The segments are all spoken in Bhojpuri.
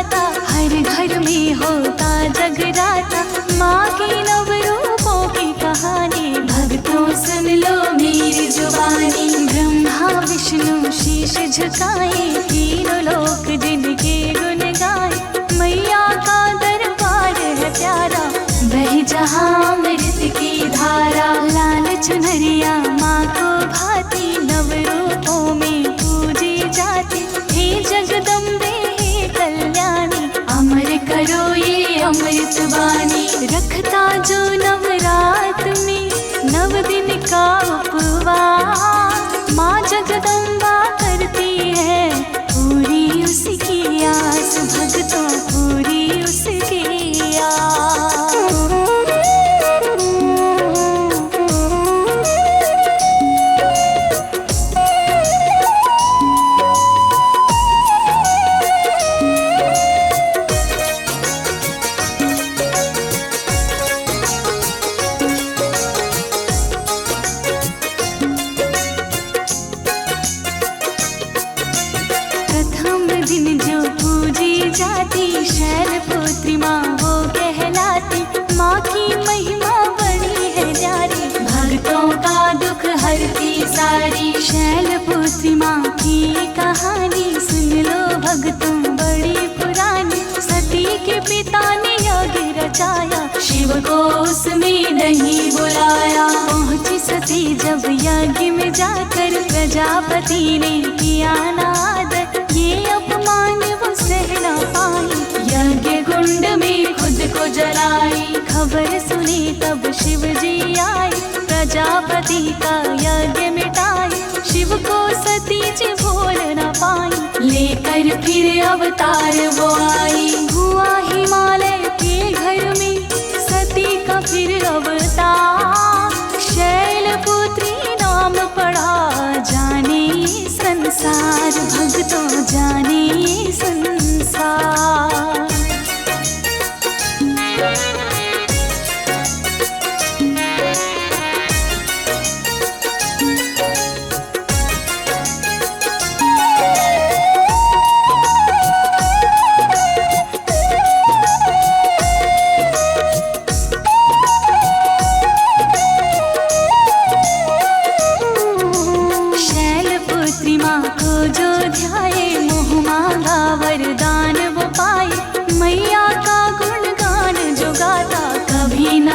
गाता, हर घर में होता जगराता, माँ के नव रूपों की कहानी। भक्तों सुन लो मेरी जुबानी, ब्रह्मा विष्णु शीश झुकाए, तीनों लोक जिनके गुण गाए। मैया का दरबार है प्यारा, बह जहाँ अमृत की धारा। लाल चुनरिया माँ को भाती, नव रूपों में पूजी जाती। हे जगदम्बे हे कल्याणी, अमर करो ये अमृत वाणी। रखता जो नवरात में 9 दिन का उपवास, माँ जगदम्बा करती है पूरी उसकी आस। भक्तों पूरी उसकी आस। शैलपुत्री माँ वो कहलाती, माँ की महिमा बड़ी है न्यारी। भक्तों का दुख हरती सारी, शैलपुत्री माँ की कहानी सुन लो भक्तों बड़ी पुरानी। सती के पिता ने यज्ञ रचाया, शिव को उसमें नहीं बुलाया। पहुँची सती जब यज्ञ में जाकर, प्रजापति ने किया नाद, ये अपमान वो सह न पाई। यज्ञ कुंड में खुद को जलाई, खबर सुनी तब शिव जी आए। प्रजापति का यज्ञ मिटाए, शिव को सती जी भूल न पाई। लेकर फिर अवतार वो आई, हुआ हिमालय के घर में सती का फिर अवतार। शैलपुत्री नाम पड़ा जाने संसार, भक्तों जाने संसार।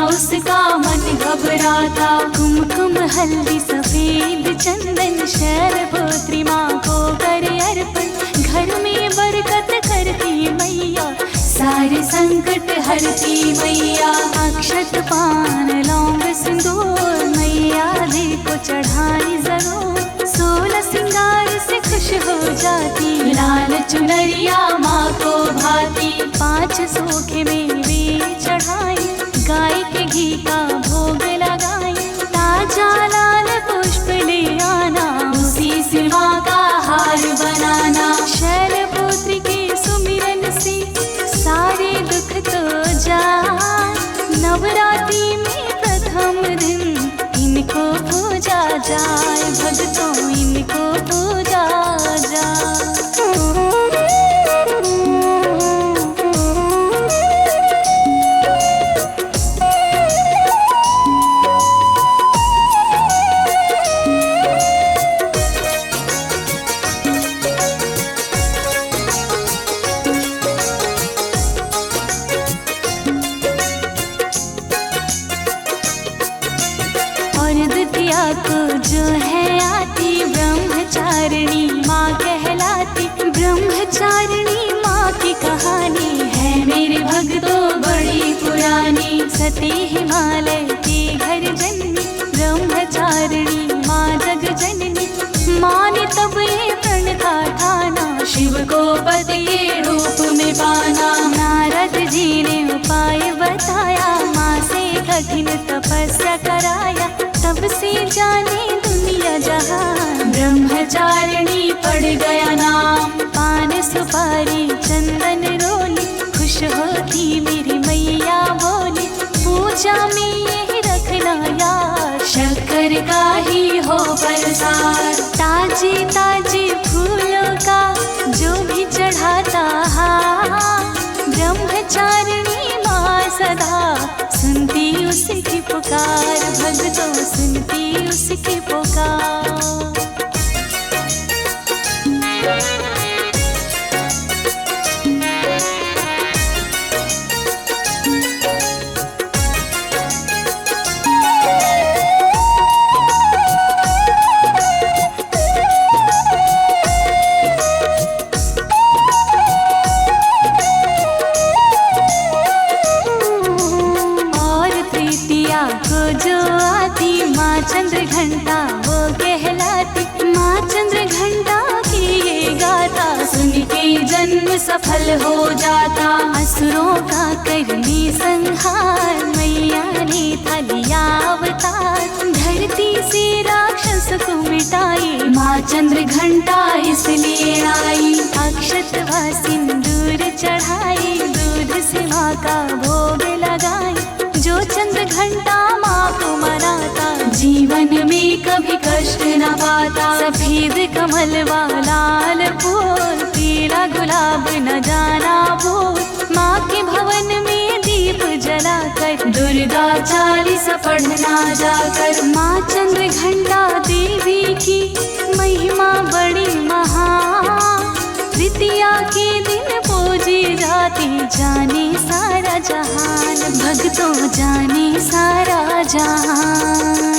उसका मन घबराता, कुमकुम हल्दी सफेद चंदन, शैलपुत्री माँ को करे अर्पण। घर में बरकत करती मैया, सारे संकट हरती मैया। अक्षत पान लौंग सिंदूर, मैया जी को चढ़ाई जरूर। 16 सिंगार से खुश हो जाती, लाल चुनरिया माँ को भाती। 5 सूखे मेवे चढ़ाई, गाय के घी का भोग लगाई। ताजा लाल पुष्प ले आना, उसी से माँ का हार बनाना। शैलपुत्री के सुमिरन से सारे दुख तो जाए। नवरात्रि में प्रथम दिन इनको पूजा जाए, भक्तों इनको पूजा जाए। को जो है आती, ब्रह्मचारिणी माँ कहलाती। ब्रह्मचारिणी माँ की कहानी है मेरे भक्तों बड़ी पुरानी। सती हिमालय के घर जन्मी, ब्रह्मचारिणी माँ जग जननी। माँ ने तब ये प्रण था ठाना, शिव को पति के रूप में पाना। नारद जी ने उपाय बताया, माँ से कठिन तपस्या कराया। तब से जाने दुनिया जहान, ब्रह्मचारिणी पड़ गया नाम। पान सुपारी चंदन रोली, खुश होती मेरी मैया बोली। पूजा में यही रखना यार, शक्कर का ही हो प्रसाद। ताजे ताजे फूलों का जो भी चढ़ाता, पुकार, भक्तों सुनती उसकी पुकार। को जो आती माँ चंद्र घंटा वो कहलाती, माँ चंद्र घंटा की ये गाथा सुन के जन्म सफल हो जाता। असुरों का करने संहार मैया ने था लिया अवतार, धरती से राक्षस को मिटाई माँ चंद्र घंटा इसलिए आई। अक्षत व सिंदूर चढ़ाई, दूध से माँ का भोग लगाई, जो चंद्र घंटा माँ को मनाता जीवन में कभी कष्ट न पाता। सफेद कमल व लाल फूल, पीला गुलाब न जाना भूल, माँ के भवन में दीप जलाकर दुर्गा चालीस पढ़ना जाकर। माँ चंद्र घंटा देवी की महिमा बड़ी महान, तृतीया के दिन पूजी जाती जाने सारा जहान, भक्तों जाने सारा जहान।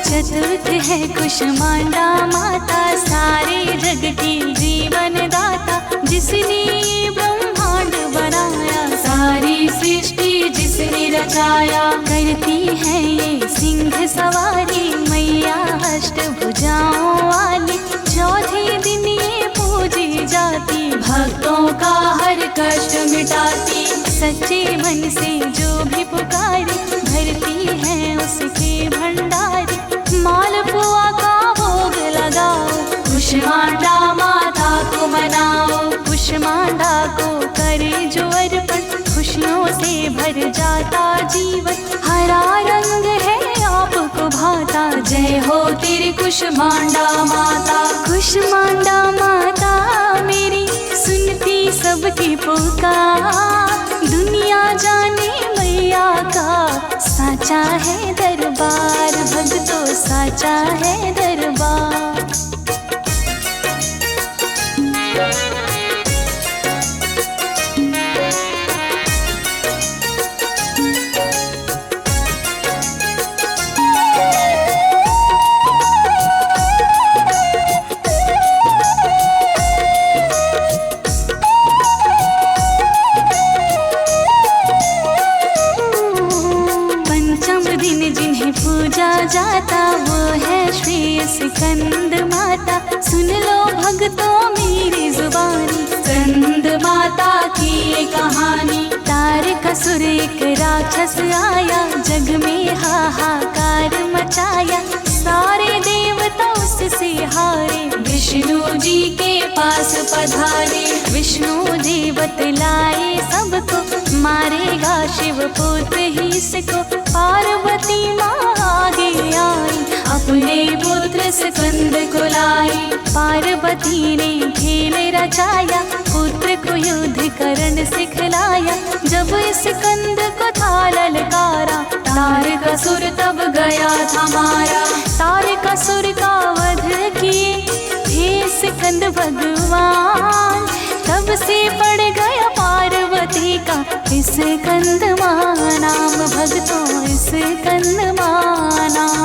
चतुर्थ है कुष्मांडा माता, सारे जग की जीवन दाता, जिसने ब्रह्मांड बनाया सारी सृष्टि जिसने रचाया। करती है ये सिंह सवारी मैया अष्टभुजाओं वाली, चौथे दिन ये पूजी जाती भक्तों का हर कष्ट मिटाती। सच्चे मन से जो भी पुकारे भरती है उसके भंडारी, मालपुआ का भोग लगाओ कुष्मांडा माता को मनाओ। कुष्मांडा को करे जो अर्पण, खुशियों से भर जाता जीवन, हरा रंग है आपको भाता, जय हो तेरी कुष्मांडा माता। कुष्मांडा माता मेरी सुनती सबकी पुकार, दुनिया जाने मैया का साचा है दरबार, भक्तों साचा है दरबार। पूजा जाता वो है श्री स्कंद माता, सुन लो भक्तों मेरी जुबानी स्कंद माता की ये कहानी। तारकासुर एक राक्षस आया, जग में हाहाकार मचाया, सारे देवता उससे हारे विष्णु जी के पास पधारे। विष्णु जी बतलाए सबको, मारेगा शिव पुत्र ही इसको। पार्वती माँ आगे आई, अपने पुत्र स्कंद को लाई, पार्वती ने खेल रचाया, पुत्र को युद्ध करन सिखलाया। जब स्कंद को था ललकारा, तारकासुर तब गया था मारा। तारकासुर का वध किए थे स्कंद भगवान, तब से पड़ गया पार्वती का स्कंद मां नाम, भक्तों स्कंद मां नाम।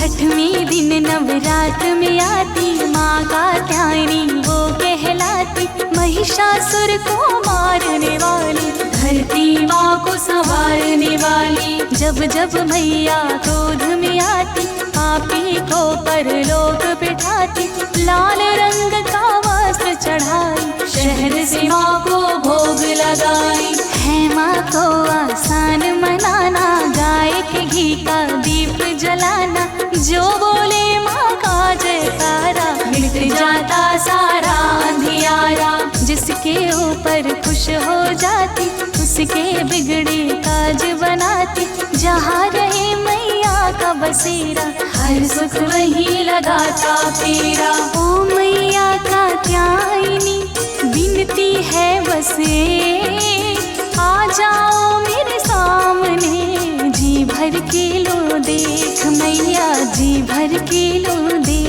छठवीं दिन नवरात्र में आती माँ कात्यायनी वो कहलाती, महिषासुर को मारने वाली, धरती माँ को संवारने वाली। जब जब मैया क्रोध में आती पापी को परलोक बिठाती, लाल रंग का वस्त्र चढ़ाई शहर से माँ को भोग लगाई। है माँ को आसान मनाना, गाय के घी का दीप जलाना, जो बोले माँ का जयकारा मिट जाता सारा अंधियारा। जिसके ऊपर खुश हो जाती उसके बिगड़े काज बनाती, जहाँ रहे मैया का बसेरा हर सुख वही लगाता फेरा। ओ मैया कात्यायनी विनती है बसे, आ जाओ मेरे सामने, जी भर के लो देख मैया, जी भर के लो देख।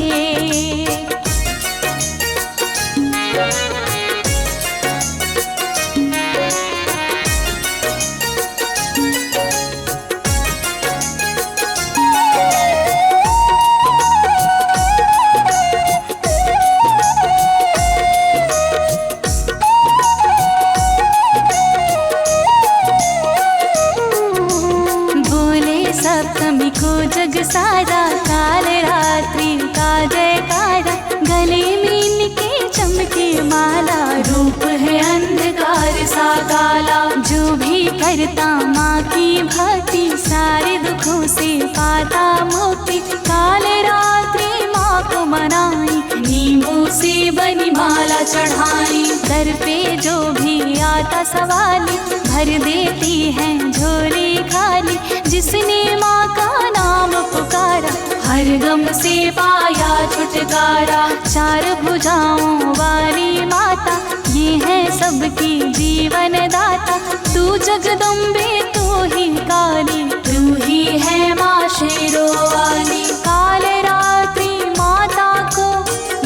सप्तमी को जग सारा, काल रात्रि का जयकारा, गले में इनके चमके माला, रूप है अंधकार सा काला। जो भी करता माँ की भक्ति सारे दुखों से पाता मुक्ति, काल रात्रि माँ को मनाई नींबू से बनी माला चढ़ाई। दर पे जो भी आता सवाली भर देती है झोली खाली, जिसने माँ का नाम पुकारा हर गम से पाया छुटकारा। चार भुजाओं वाली माता ये है सबकी जीवन दाता, तू जगदम्बे तू ही काली, तू ही है माँ शेरों वाली। काल रात्रि माता को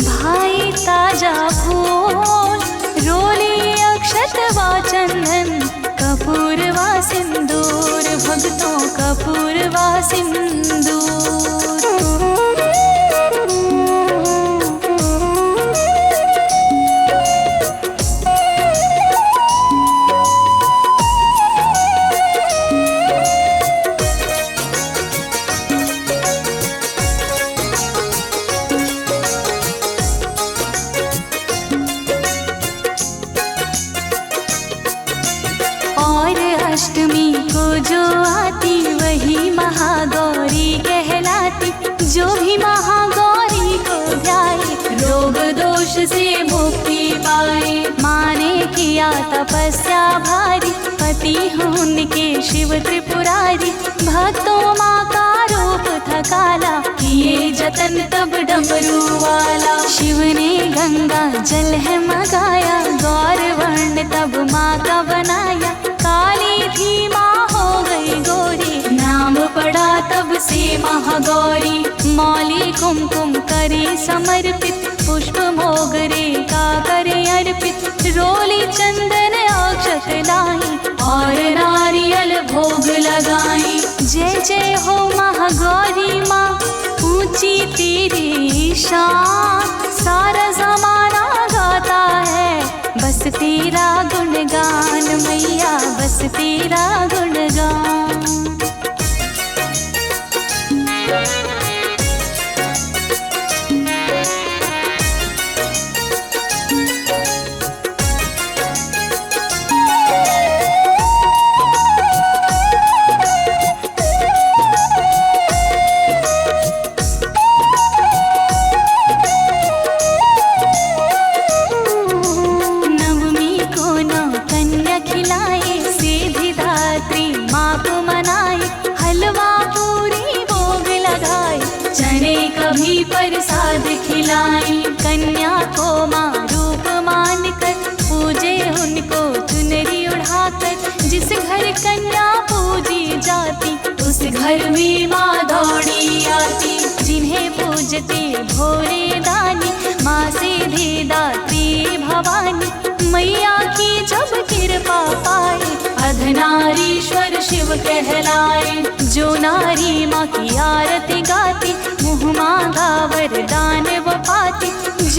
भाई ताजा फूल, रोली अक्षत व चंदन, कपूर व सिंदूर, भक्तों कपूर व सिंदूर। अष्टमी को जो आती वही महागौरी कहलाती, जो भी महागौरी को ध्याए रोग दोष से मुक्ति पाए। माँ ने किया तपस्या भारी, पति उनके शिव त्रिपुरारी, भक्तों माँ का रूप था काला, किए जतन तब डमरू वाला। शिव ने गंगा जल है मगाया, गौर वर्ण तब माँ का बनाया, काली थी माँ हो गई गोरी, नाम पड़ा तब से महागौरी। मौली कुमकुम करे समर्पित, पुष्प मोगरे का करे अर्पित, रोली चंदन अक्षत लाई, और नारियल भोग लगाई। जय जय हो महागौरी माँ, ऊंची तेरी शान, सारा जमाना गाता है बस तेरा गुणगान मैया, बस तेरा गुणगान। कभी प्रसाद खिलाई, कन्या को माँ रूप मान कर, पूजे उनको चुनरी उड़ाकर। जिस घर कन्या पूजी जाती उस घर में माँ दौड़ी आती, जिन्हें पूजते भोरे दानी, माँ सीधी दात्री भवानी। मैया की जब कृपा पाए अर्धनारीश्वर शिव कहलाए, जो नारी माँ की आरती गाती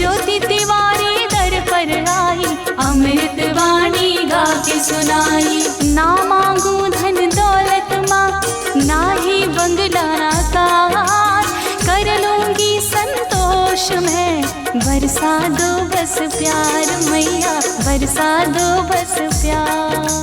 ज्योति तिवारी दर पर आई, अमृत वाणी गा के सुनाई। ना मांगू धन दौलत माँ, ना ही बंगला ना कार, कर लूंगी संतोष मैं, बरसा दो बस प्यार मैया, बरसा दो बस प्यार।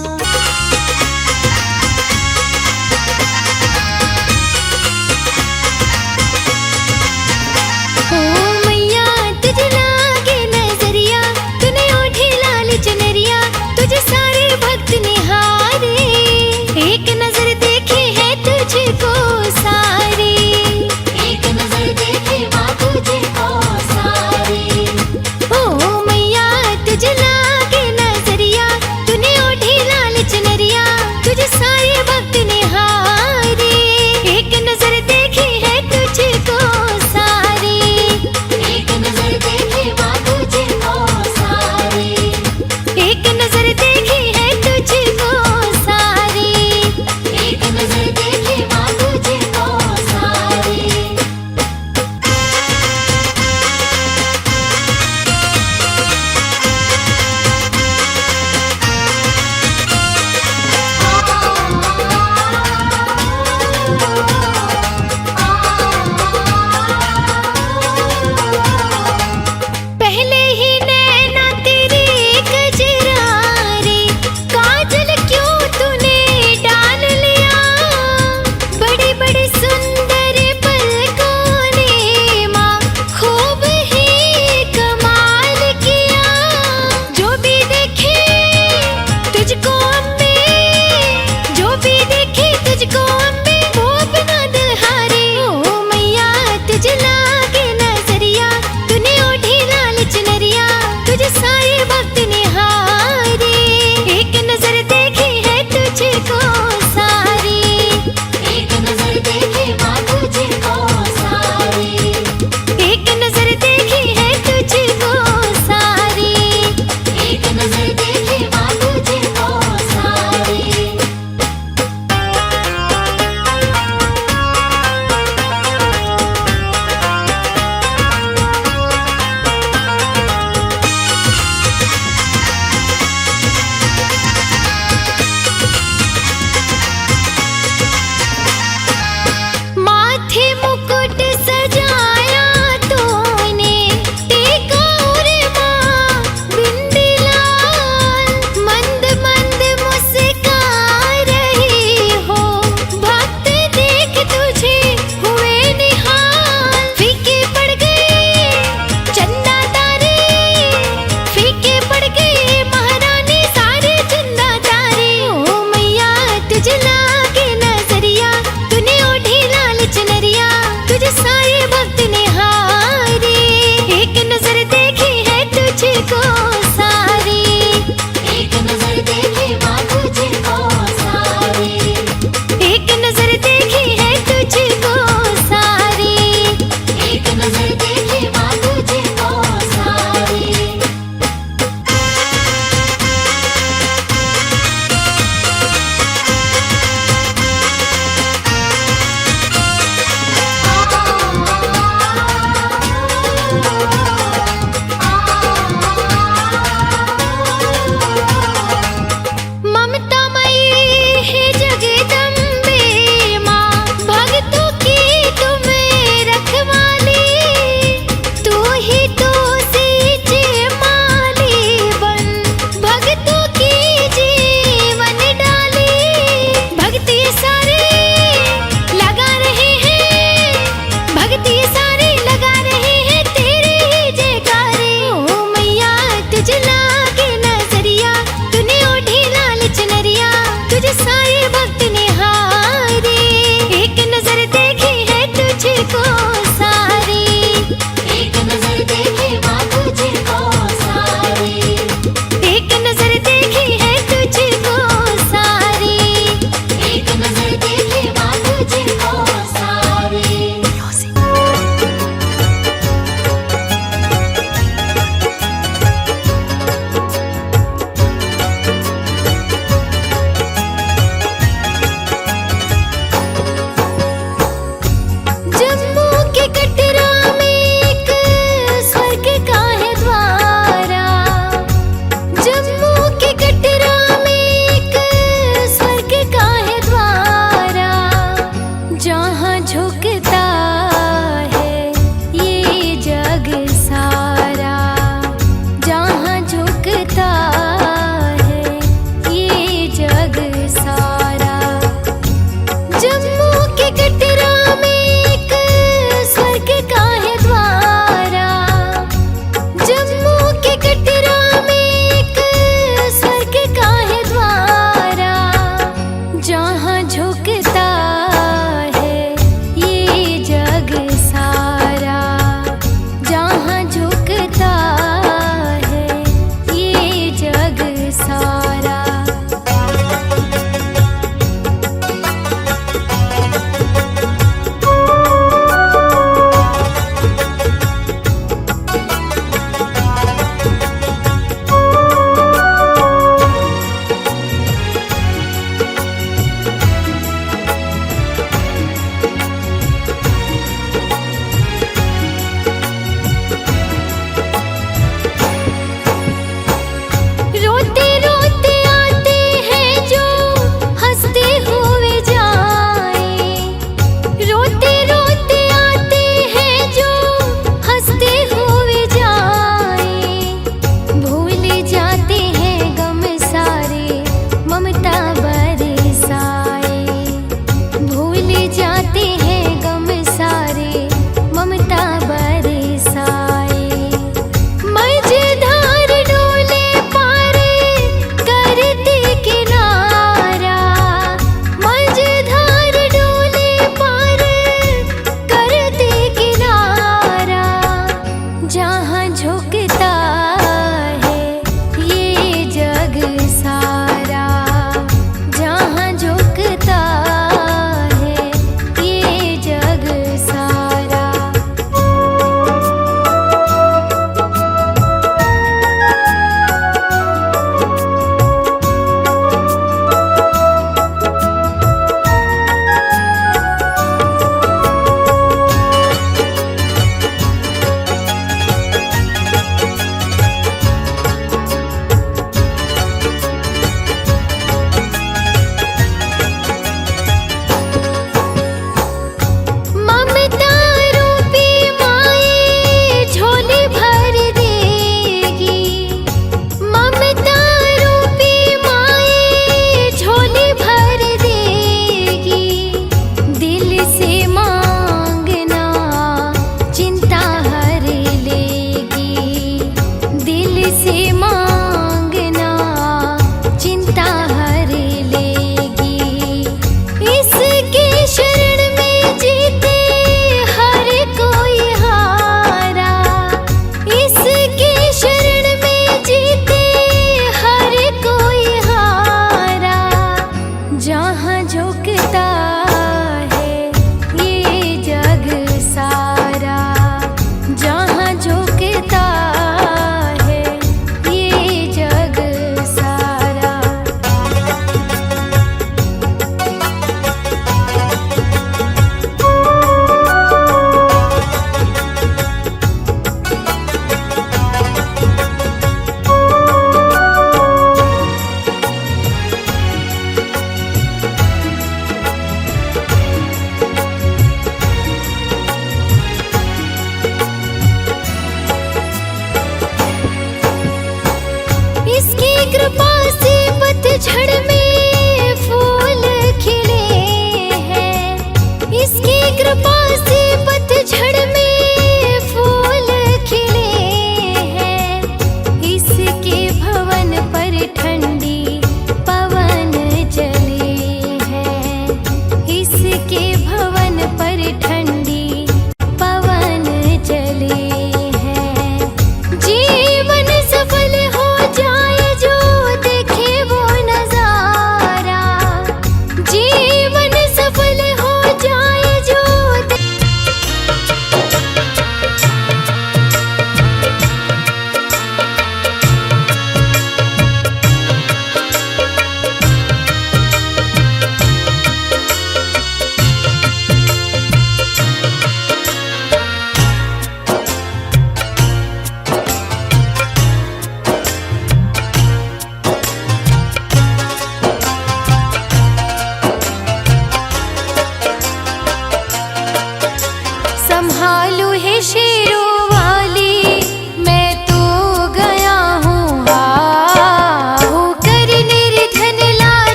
ऋषि